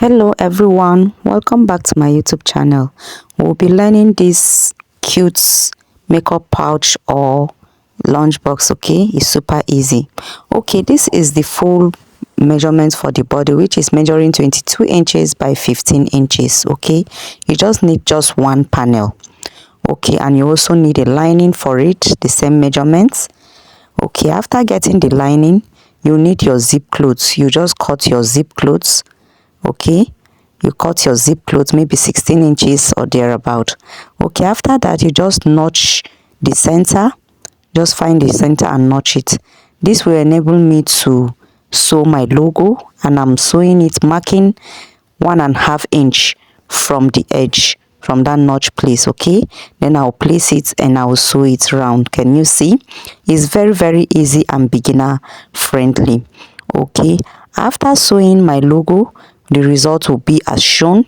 Hello everyone, welcome back to my YouTube channel. We'll be learning this cute makeup pouch or lunchbox. Okay, it's super easy. Okay, this is the full measurement for the body, which is measuring 22 inches by 15 inches. Okay, you just need just one panel. Okay, and you also need a lining for it, the same measurements. Okay, after getting the lining, you need your zip clothes. You just cut your zip clothes. Okay, you cut your zip clothes maybe 16 inches or thereabout. Okay, after that you just notch the center. Just find the center and notch it. This will enable me to sew my logo, and I'm sewing it, marking 1.5 inch from the edge, from that notch place. Okay, then I'll place it and I'll sew it round. Can you see? It's very easy and beginner friendly. Okay, after sewing my logo, the result will be as shown.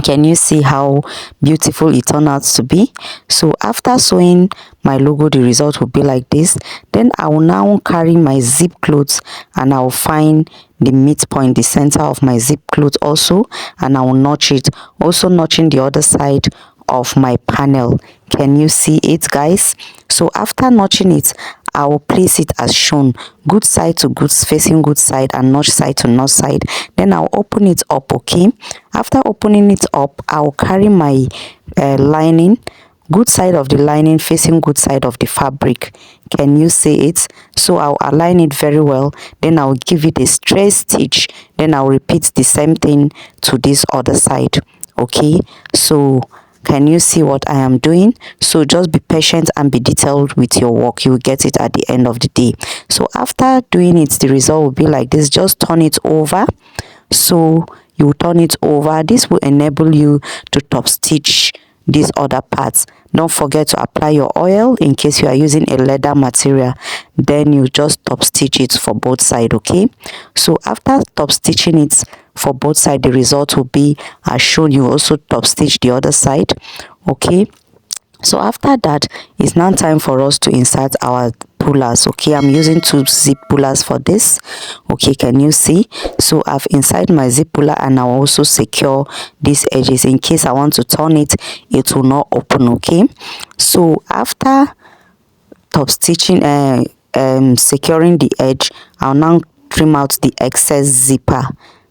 Can you see how beautiful it turned out to be? So after sewing my logo, the result will be like this. Then I will now carry my zip clothes and I will find the midpoint, the center of my zip cloth also, and I will notch it, also notching the other side of my panel. Can you see it, guys? So after notching it, I will place it as shown, good side to good, facing good side, and notch side to notch side. Then I'll open it up. Okay, after opening it up, I'll carry my lining, good side of the lining facing good side of the fabric. Can you see it? So I'll align it very well, then I'll give it a straight stitch, then I'll repeat the same thing to this other side. Okay, so can you see what I am doing? So just be patient and be detailed with your work. You will get it at the end of the day. So after doing it, the result will be like this. Just turn it over. So you turn it over. This will enable you to top stitch these other parts. Don't forget to apply your oil in case you are using a leather material. Then you just top stitch it for both sides. Okay, so after top stitching it for both sides, the result will be as shown. You also top stitch the other side. Okay, so after that, it's now time for us to insert our pullers. Okay, I'm using 2 zip pullers for this. Okay, can you see? So I've inserted my zip puller and I'll also secure these edges in case I want to turn it, it will not open. Okay, so after top stitching securing the edge, I'll now trim out the excess zipper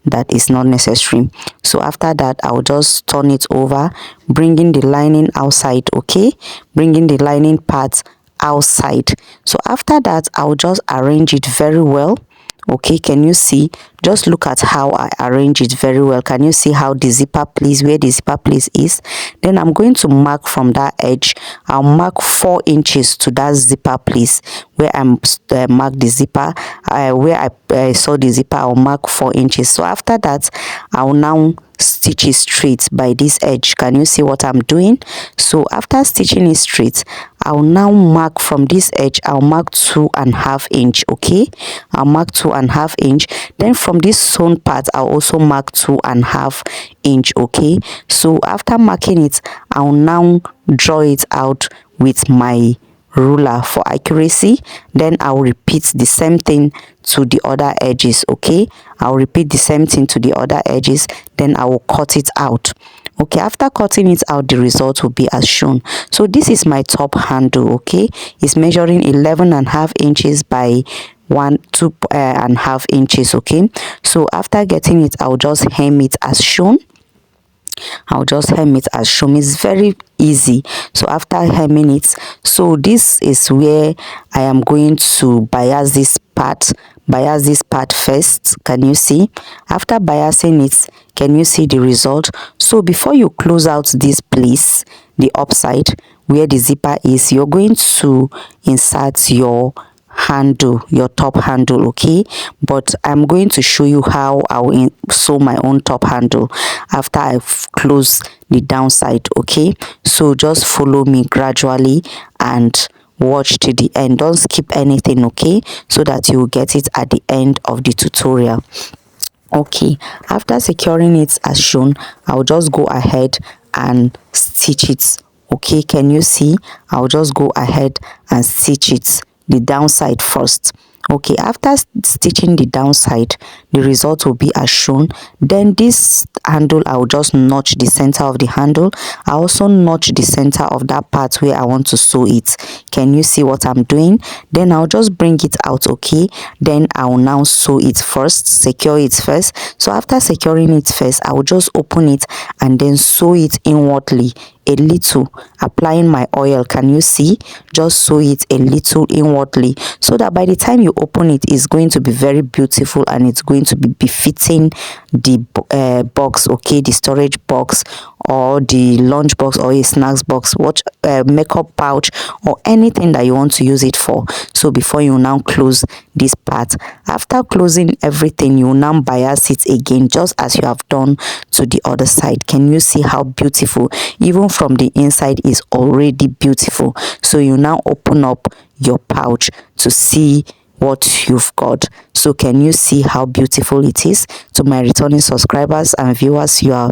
that is not necessary. So after that, I'll just turn it over, bringing the lining outside. Okay, bringing the lining part outside. So after that, I'll just arrange it very well. Okay, can you see? Just look at how I arrange it very well. Can you see how the zipper place, where the zipper place is? Then I'm going to mark from that edge. I'll mark 4 inches to that zipper place where I'm mark the zipper, where I saw the zipper. I'll mark 4 inches. So after that, I'll now stitch it straight by this edge. Can you see what I'm doing? So after stitching it straight, I'll now mark from this edge. I'll mark 2.5 inch. Okay, I'll mark 2.5 inch. Then from this sewn part, I'll also mark 2.5 inch. Okay, so after marking it, I'll now draw it out with my ruler for accuracy. Then I'll repeat the same thing to the other edges. Okay, I'll repeat the same thing to the other edges, then I will cut it out. Okay, after cutting it out, the result will be as shown. So this is my top handle. Okay, it's measuring 11.5 inches by 2.5 inches. Okay, so after getting it, I'll just hem it as shown. I'll just hem it as shown. It's very easy. So after hemming it, so this is where I am going to bias this part first. Can you see? After biasing it, can you see the result? So before you close out this place, the upside where the zipper is, you're going to insert your handle, your top handle. Okay, but I'm going to show you how I'll sew my own top handle after I've closed the downside. Okay, so just follow me gradually and watch to the end. Don't skip anything. Okay, so that you will get it at the end of the tutorial. Okay, after securing it as shown, I'll just go ahead and stitch it. Okay, can you see? I'll just go ahead and stitch it, the downside first. Okay, after stitching the downside, the result will be as shown. Then this handle, I will just notch the center of the handle. I also notch the center of that part where I want to sew it. Can you see what I'm doing? Then I'll just bring it out. Okay, then I will now sew it first, secure it first. So after securing it first, I will just open it and then sew it inwardly a little, applying my oil. Can you see? Just sew it a little inwardly, so that by the time you open it, it's going to be very beautiful and it's going to be befitting the box. Okay, the storage box or the lunch box or a snacks box, what makeup pouch or anything that you want to use it for. So before you now close this part, after closing everything, you now bias it again, just as you have done to the other side. Can you see how beautiful? Even from the inside is already beautiful. So you now open up your pouch to see what you've got. So can you see how beautiful it is? To my returning subscribers and viewers, you are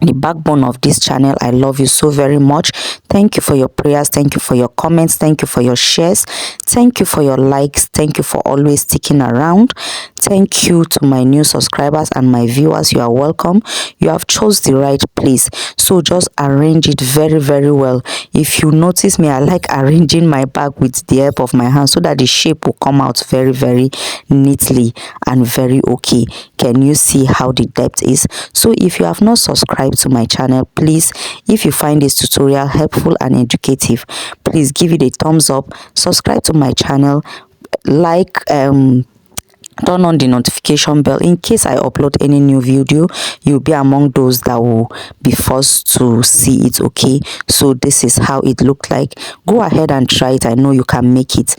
the backbone of this channel. I love you so very much. Thank you for your prayers, thank you for your comments, thank you for your shares, thank you for your likes, thank you for always sticking around. Thank you to my new subscribers and my viewers. You are welcome. You have chose the right place, so just arrange it very, very well. If you notice me, I like arranging my bag with the help of my hand so that the shape will come out very, very neatly and very okay. Can you see how the depth is? So if you have not subscribed to my channel, please, if you find this tutorial helpful and educative, please give it a thumbs up, subscribe to my channel, like, turn on the notification bell. In case I upload any new video, you'll be among those that will be forced to see it. Okay, so this is how it looked like. Go ahead and try it. I know you can make it.